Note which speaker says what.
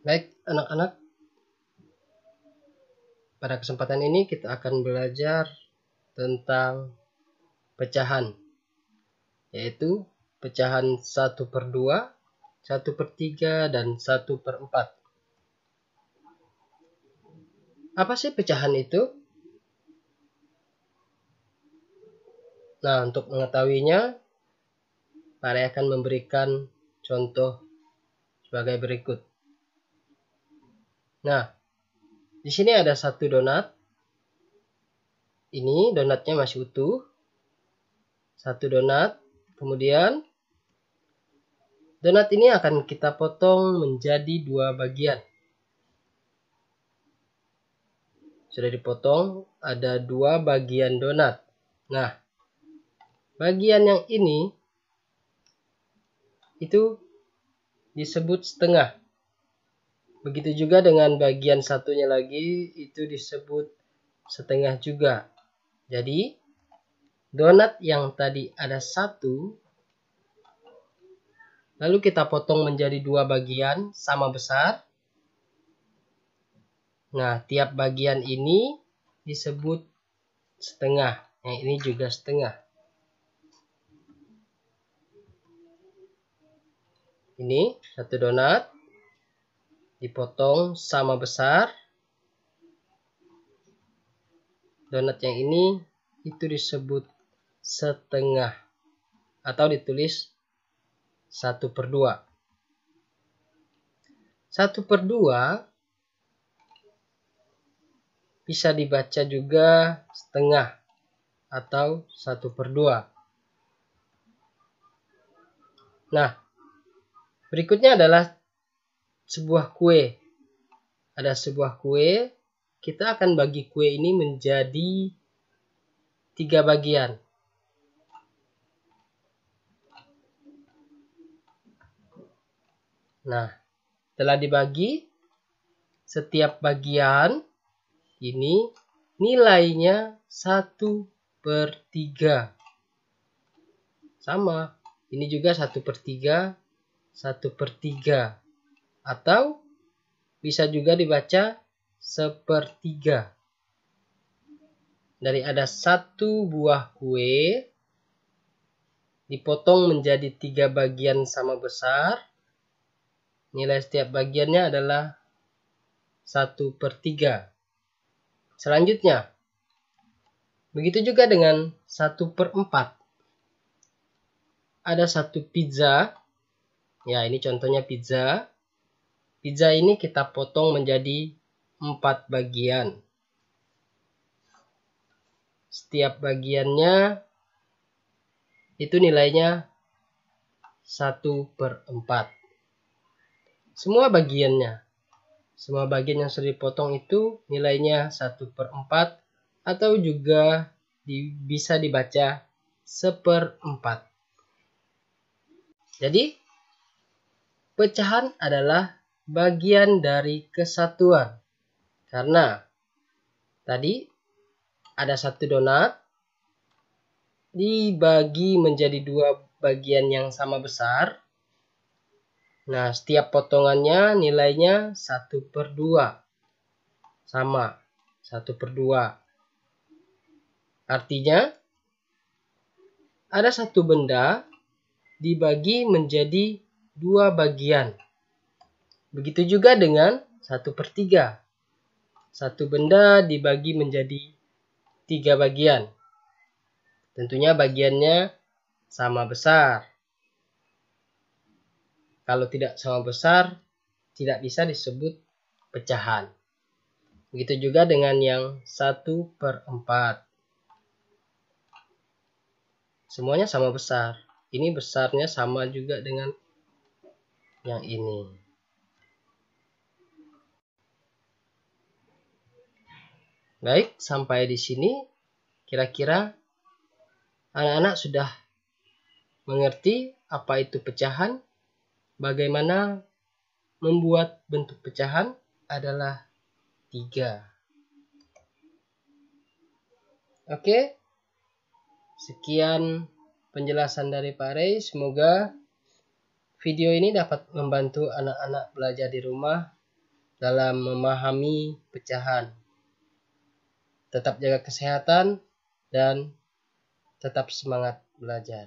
Speaker 1: Baik anak-anak, pada kesempatan ini kita akan belajar tentang pecahan, yaitu pecahan 1/2, 1/3, dan 1/4. Apa sih pecahan itu? Nah, untuk mengetahuinya, Pak Ray akan memberikan contoh sebagai berikut. Nah, di sini ada satu donat. Ini donatnya masih utuh. Satu donat. Kemudian donat ini akan kita potong menjadi 2 bagian. Sudah dipotong, ada 2 bagian donat. Nah, bagian yang ini itu disebut setengah. Begitu juga dengan bagian satunya lagi, itu disebut setengah juga. Jadi, donat yang tadi ada 1, lalu kita potong menjadi 2 bagian sama besar. Nah, tiap bagian ini disebut setengah. Yang ini juga setengah. Ini satu donat dipotong sama besar. Donat yang ini itu disebut setengah atau ditulis 1/2. 1/2 bisa dibaca juga setengah atau 1/2. Nah, berikutnya adalah sebuah kue. Ada sebuah kue, kita akan bagi kue ini menjadi 3 bagian. Nah, setelah dibagi, setiap bagian ini nilainya 1/3. Sama, ini juga 1/3, 1/3. Atau bisa juga dibaca 1/3. Dari ada 1 buah kue dipotong menjadi 3 bagian sama besar. Nilai setiap bagiannya adalah 1/3. Selanjutnya, begitu juga dengan 1/4. Ada satu pizza. Ya, ini contohnya pizza. Pizza ini kita potong menjadi 4 bagian. Setiap bagiannya itu nilainya 1/4. Semua bagian yang sudah dipotong itu nilainya 1/4 atau juga bisa dibaca 1/4. Jadi, pecahan adalah bagian dari kesatuan. Karena tadi ada satu donat dibagi menjadi 2 bagian yang sama besar. Nah, setiap potongannya nilainya 1/2. Sama, 1/2. Artinya, ada satu benda dibagi menjadi 2 bagian. Begitu juga dengan 1/3. Satu benda dibagi menjadi 3 bagian. Tentunya bagiannya sama besar. Kalau tidak sama besar, tidak bisa disebut pecahan. Begitu juga dengan yang 1/4. Semuanya sama besar. Ini besarnya sama juga dengan yang ini. Baik, sampai di sini kira-kira anak-anak sudah mengerti apa itu pecahan, bagaimana membuat bentuk pecahan adalah 3. Oke, sekian penjelasan dari Pak Ray. Semoga video ini dapat membantu anak-anak belajar di rumah dalam memahami pecahan. Tetap jaga kesehatan dan tetap semangat belajar.